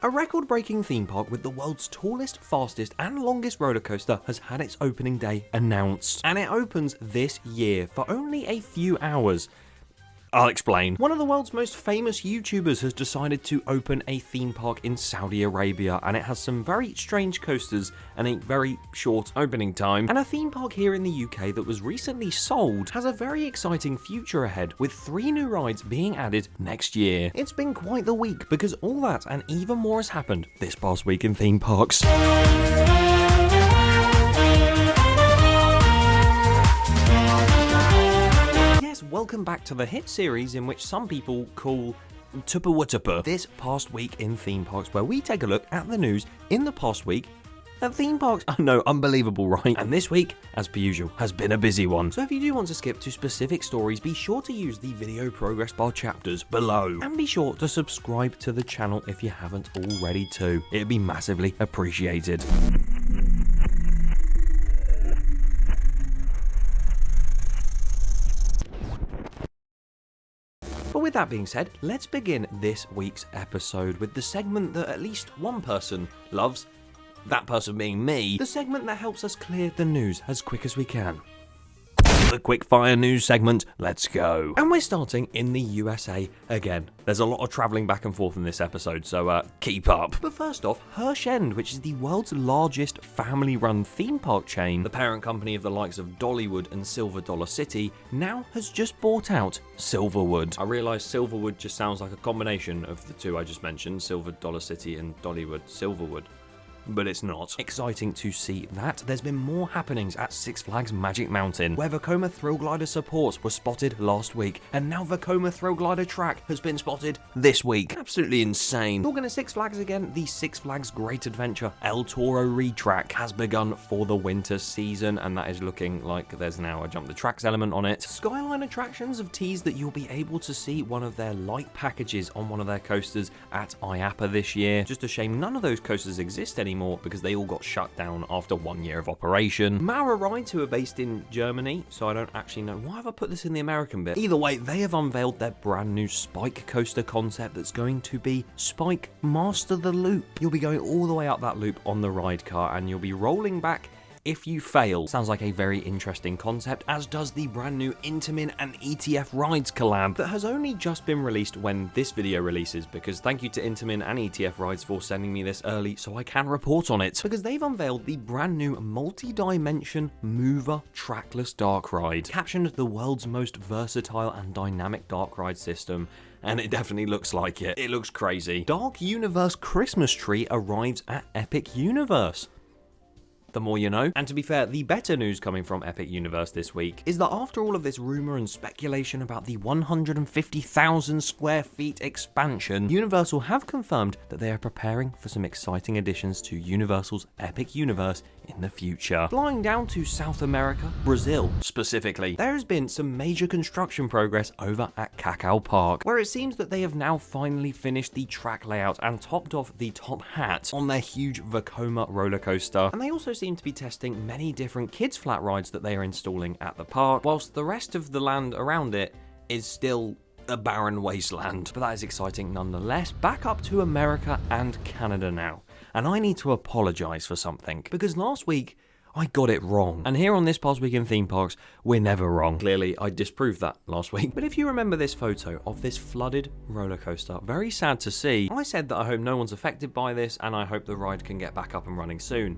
A record-breaking theme park with the world's tallest, fastest and longest roller coaster has had its opening day announced. And it opens this year for only a few hours. I'll explain. One of the world's most famous YouTubers has decided to open a theme park in Saudi Arabia, and it has some very strange coasters and a very short opening time. And a theme park here in the UK that was recently sold has a very exciting future ahead, with 3 new rides being added next year. It's been quite the week, because all that and even more has happened this past week in theme parks. Welcome back to the hit series in which some people call Tupperwutupper. This past week in theme parks, where we take a look at the news in the past week at theme parks. I know, unbelievable, right? And this week, as per usual, has been a busy one. So if you do want to skip to specific stories, be sure to use the video progress bar chapters below. And be sure to subscribe to the channel if you haven't already too. It'd be massively appreciated. But with that being said, let's begin this week's episode with the segment that at least one person loves, that person being me, the segment that helps us clear the news as quick as we can. The quickfire news segment, let's go. And we're starting in the USA again. There's a lot of travelling back and forth in this episode, so keep up. But first off, Hirsch End, which is the world's largest family-run theme park chain, the parent company of the likes of Dollywood and Silver Dollar City, now has just bought out Silverwood. I realise Silverwood just sounds like a combination of the two I just mentioned, Silver Dollar City and Dollywood Silverwood. But it's not. Exciting to see that. There's been more happenings at Six Flags Magic Mountain, where Vekoma Thrill Glider supports were spotted last week, and now Vekoma Thrill Glider track has been spotted this week. Absolutely insane. Talking to Six Flags again, the Six Flags Great Adventure El Toro Retrack has begun for the winter season, and that is looking like there's now a Jump the Tracks element on it. Skyline Attractions have teased that you'll be able to see one of their light packages on one of their coasters at IAAPA this year. Just a shame none of those coasters exist anymore, because they all got shut down after 1 year of operation. Maurer Rides, who are based in Germany, so I don't actually know why have I put this in the American bit. Either way, they have unveiled their brand new Spike coaster concept that's going to be Spike Master the Loop. You'll be going all the way up that loop on the ride car, and you'll be rolling back if you fail. Sounds like a very interesting concept, as does the brand new Intamin and ETF Rides collab that has only just been released when this video releases, because thank you to Intamin and ETF Rides for sending me this early so I can report on it, because they've unveiled the brand new multi-dimension mover trackless dark ride, captioned the world's most versatile and dynamic dark ride system. And it definitely looks like it. It looks crazy. Dark Universe Christmas Tree arrives at Epic Universe. The more you know. And to be fair, the better news coming from Epic Universe this week is that after all of this rumour and speculation about the 150,000 square feet expansion, Universal have confirmed that they are preparing for some exciting additions to Universal's Epic Universe in the future. Flying down to South America, Brazil specifically, there has been some major construction progress over at Cacau Park, where it seems that they have now finally finished the track layout and topped off the top hat on their huge Vekoma roller coaster. And they also seem to be testing many different kids flat rides that they are installing at the park, whilst the rest of the land around it is still a barren wasteland. But that is exciting nonetheless. Back up to America and Canada now. And I need to apologise for something, because last week I got it wrong. And here on This Past Week in Theme Parks, we're never wrong. Clearly, I disproved that last week. But if you remember this photo of this flooded roller coaster, very sad to see, I said that I hope no one's affected by this, and I hope the ride can get back up and running soon.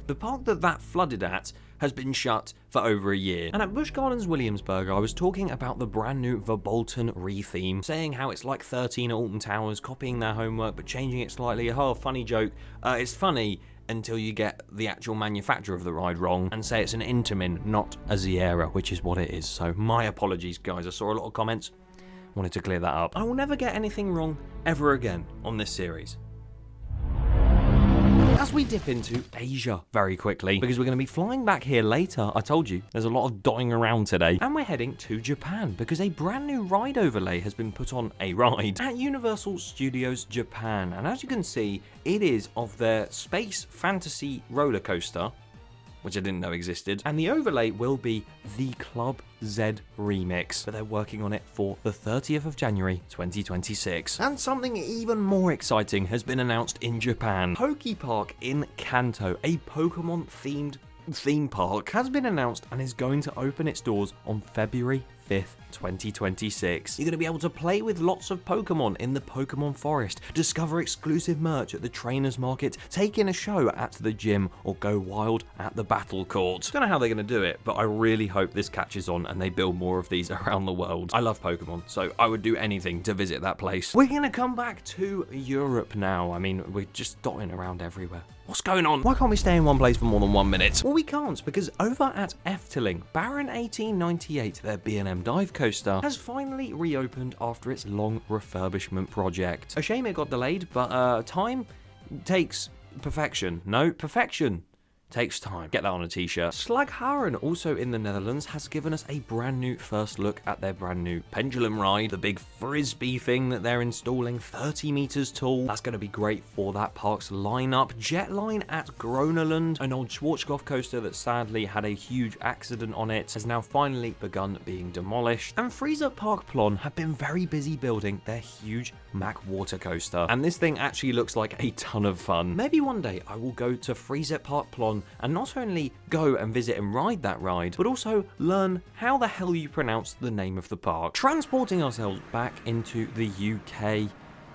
The park that flooded at has been shut for over a year. And at Busch Gardens Williamsburg, I was talking about the brand new Verbolten re-theme, saying how it's like 13 Alton Towers, copying their homework but changing it slightly. Oh, funny joke. It's funny until you get the actual manufacturer of the ride wrong and say it's an Intamin, not a Sierra, which is what it is. So my apologies, guys. I saw a lot of comments. Wanted to clear that up. I will never get anything wrong ever again on this series. As we dip into Asia very quickly, because we're going to be flying back here later. I told you, there's a lot of dotting around today. And we're heading to Japan, because a brand new ride overlay has been put on a ride at Universal Studios Japan. And as you can see, it is of their space fantasy roller coaster, which I didn't know existed. And the overlay will be the Club Z remix, but they're working on it for the 30th of January 2026. And something even more exciting has been announced in Japan. Pokepark in Kanto, a Pokemon themed theme park, has been announced and is going to open its doors on February 5th, 2026. You're going to be able to play with lots of Pokemon in the Pokemon Forest, discover exclusive merch at the Trainers Market, take in a show at the gym, or go wild at the Battle Court. Don't know how they're going to do it, but I really hope this catches on and they build more of these around the world. I love Pokemon, so I would do anything to visit that place. We're going to come back to Europe now. I mean, we're just dotting around everywhere. What's going on? Why can't we stay in one place for more than 1 minute? Well, we can't, because over at Efteling, Baron 1898, their B&M dive coaster, has finally reopened after its long refurbishment project. A shame it got delayed, but time takes perfection. No, perfection takes time. Get that on a t-shirt. Slagharen, also in the Netherlands, has given us a brand new first look at their brand new pendulum ride, the big frisbee thing that they're installing, 30 meters tall. That's going to be great for that park's lineup. Jetline at Grona, Lund, an old Schwarzkopf coaster that sadly had a huge accident on it, has now finally begun being demolished. And Freizetpark Plohn have been very busy building their huge Mack water coaster, and this thing actually looks like a ton of fun. Maybe one day I will go to Freizetpark Plohn and not only go and visit and ride that ride, but also learn how the hell you pronounce the name of the park. Transporting ourselves back into the UK,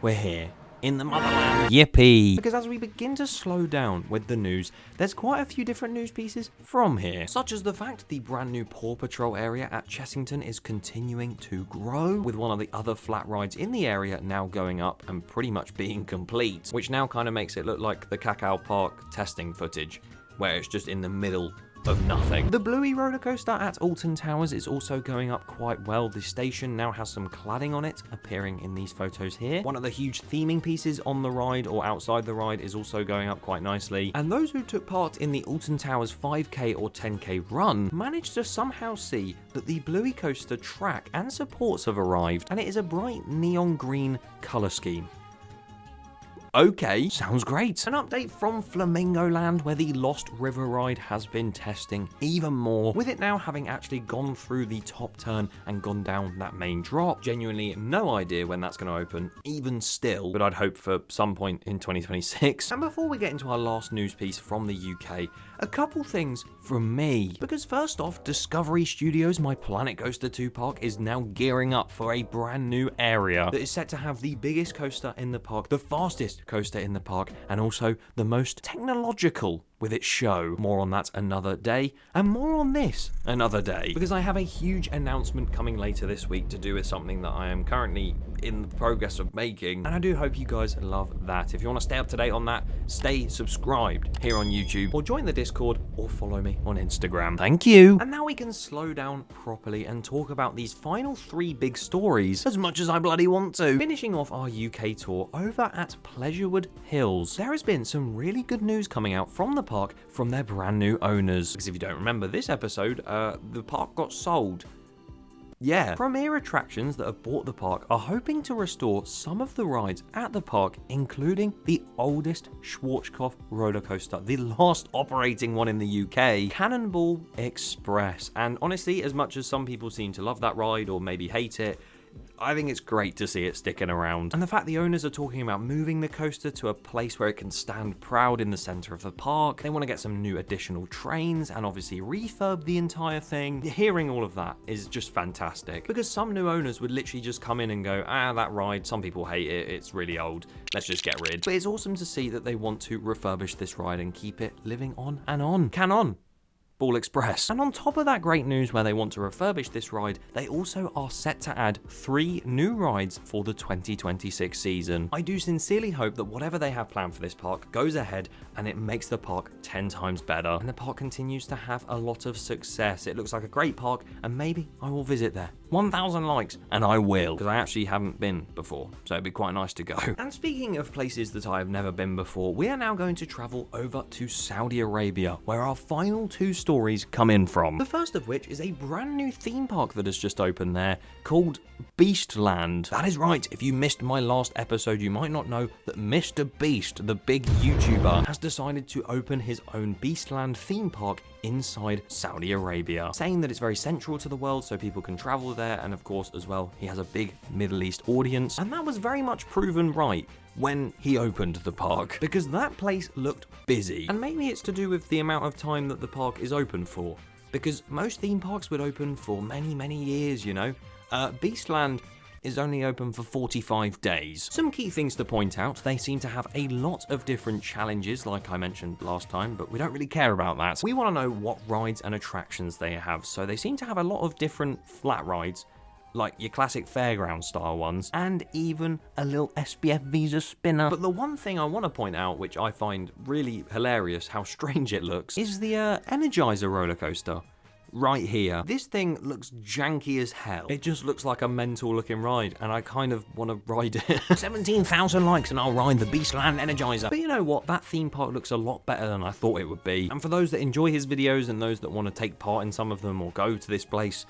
we're here in the motherland. Yippee! Because as we begin to slow down with the news, there's quite a few different news pieces from here, such as the fact the brand new Paw Patrol area at Chessington is continuing to grow, with one of the other flat rides in the area now going up and pretty much being complete, which now kind of makes it look like the Cacau Park testing footage, where it's just in the middle of nothing. The Bluey roller coaster at Alton Towers is also going up quite well. The station now has some cladding on it, appearing in these photos here. One of the huge theming pieces on the ride or outside the ride is also going up quite nicely. And those who took part in the Alton Towers 5k or 10k run managed to somehow see that the Bluey coaster track and supports have arrived, and it is a bright neon green color scheme. Okay, sounds great. An update from Flamingo Land, where the Lost River ride has been testing even more, with it now having actually gone through the top turn and gone down that main drop. Genuinely no idea when that's going to open, even still, but I'd hope for some point in 2026. And before we get into our last news piece from the UK, a couple things from me. Because first off, Discovery Studios, my Planet Coaster 2 park, is now gearing up for a brand new area that is set to have the biggest coaster in the park, the fastest coaster in the park, and also the most technological with its show. More on that another day, and more on this another day, because I have a huge announcement coming later this week to do with something that I am currently in the progress of making, and I do hope you guys love that. If you want to stay up to date on that, stay subscribed here on YouTube, or join the Discord, or follow me on Instagram. Thank you! And now we can slow down properly and talk about these final 3 big stories as much as I bloody want to. Finishing off our UK tour over at Pleasurewood Hills, there has been some really good news coming out from the park from their brand new owners. Because if you don't remember this episode, the park got sold. Yeah, Premier Attractions that have bought the park are hoping to restore some of the rides at the park, including the oldest Schwarzkopf roller coaster, the last operating one in the UK, Cannonball Express. And honestly, as much as some people seem to love that ride or maybe hate it, I think it's great to see it sticking around. And the fact the owners are talking about moving the coaster to a place where it can stand proud in the center of the park. They want to get some new additional trains and obviously refurb the entire thing. Hearing all of that is just fantastic, because some new owners would literally just come in and go, that ride, some people hate it, it's really old, let's just get rid. But it's awesome to see that they want to refurbish this ride and keep it living on and on. Ball Express. And on top of that great news where they want to refurbish this ride, they also are set to add 3 new rides for the 2026 season. I do sincerely hope that whatever they have planned for this park goes ahead and it makes the park 10 times better, and the park continues to have a lot of success. It looks like a great park, and maybe I will visit there. 1,000 likes and I will, because I actually haven't been before, so it'd be quite nice to go. And speaking of places that I have never been before, we are now going to travel over to Saudi Arabia, where our final 2 stories come in from. The first of which is a brand new theme park that has just opened there called Beastland. That is right, if you missed my last episode, you might not know that Mr. Beast, the big YouTuber, has decided to open his own Beastland theme park inside Saudi Arabia, saying that it's very central to the world so people can travel there, and of course as well he has a big Middle East audience, and that was very much proven right when he opened the park, because that place looked busy. And maybe it's to do with the amount of time that the park is open for, because most theme parks would open for many years, you know. Beastland is only open for 45 days. Some key things to point out: they seem to have a lot of different challenges, like I mentioned last time, but we don't really care about that. We want to know what rides and attractions they have, so they seem to have a lot of different flat rides, like your classic fairground style ones, and even a little SBF Visa spinner. But the one thing I want to point out, which I find really hilarious how strange it looks, is the Energizer roller coaster. Right here. This thing looks janky as hell. It just looks like a mental looking ride, and I kind of want to ride it. 17,000 likes and I'll ride the Beastland Energizer. But you know what? That theme park looks a lot better than I thought it would be. And for those that enjoy his videos and those that want to take part in some of them or go to this place,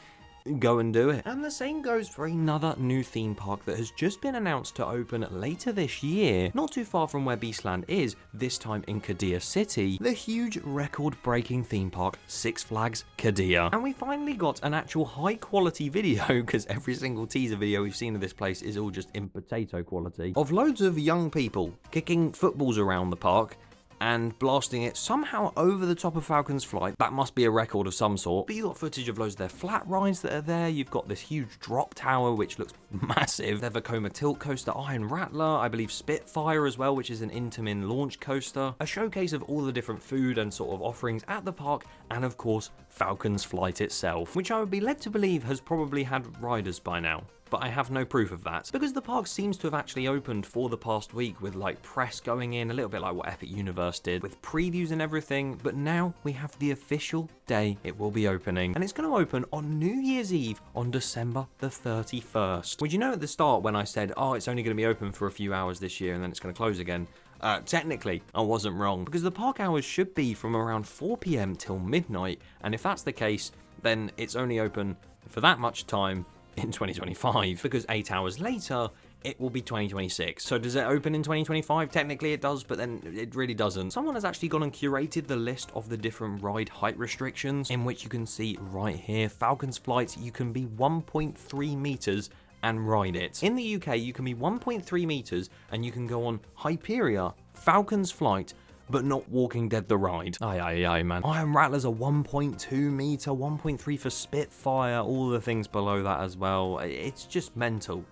go and do it. And the same goes for another new theme park that has just been announced to open later this year, not too far from where Beastland is, this time in Quiddiya City, the huge record-breaking theme park Six Flags Quiddiya. And we finally got an actual high-quality video, because every single teaser video we've seen of this place is all just in potato quality, of loads of young people kicking footballs around the park and blasting it somehow over the top of Falcon's Flight. That must be a record of some sort. But you got footage of loads of their flat rides that are there. You've got this huge drop tower, which looks massive. Their Vekoma tilt coaster, Iron Rattler, I believe Spitfire as well, which is an Intamin launch coaster. A showcase of all the different food and sort of offerings at the park, and of course, Falcon's Flight itself, which I would be led to believe has probably had riders by now. But I have no proof of that, because the park seems to have actually opened for the past week with like press going in, a little bit like what Epic Universe did, with previews and everything. But now we have the official day it will be opening, and it's going to open on New Year's Eve on December the 31st. Would you know at the start when I said, oh, it's only going to be open for a few hours this year and then it's going to close again? Technically, I wasn't wrong, because the park hours should be from around 4 PM till midnight, and if that's the case, then it's only open for that much time in 2025, because 8 hours later it will be 2026. So does it open in 2025? Technically it does, but then it really doesn't. Someone has actually gone and curated the list of the different ride height restrictions, in which you can see right here, Falcon's Flight, you can be 1.3 meters and ride it. In the UK, you can be 1.3 meters and you can go on Hyperia, Falcon's Flight, but not Walking Dead the ride. Aye, man. Iron Rattler's a 1.2 meter, 1.3 for Spitfire, all the things below that as well. It's just mental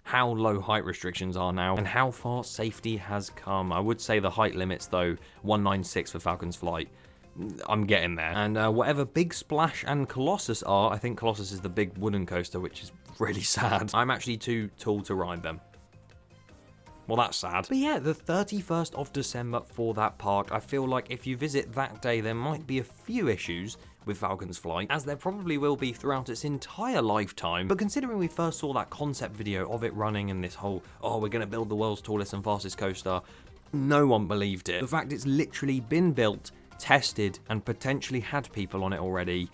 how low height restrictions are now and how far safety has come. I would say the height limits though, 196 for Falcon's Flight. I'm getting there. And whatever Big Splash and Colossus are, I think Colossus is the big wooden coaster, which is really sad. I'm actually too tall to ride them. Well, that's sad. But yeah, the 31st of December for that park. I feel like if you visit that day, there might be a few issues with Falcon's Flight, as there probably will be throughout its entire lifetime. But considering we first saw that concept video of it running and this whole, oh, we're going to build the world's tallest and fastest coaster, no one believed it. The fact it's literally been built, tested, and potentially had people on it already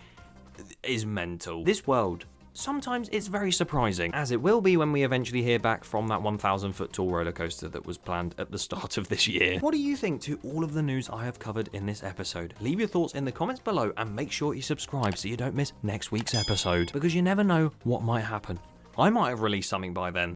is mental. This world, sometimes it's very surprising, as it will be when we eventually hear back from that 1,000 foot tall roller coaster that was planned at the start of this year. What do you think to all of the news I have covered in this episode? Leave your thoughts in the comments below and make sure you subscribe so you don't miss next week's episode, because you never know what might happen. I might have released something by then.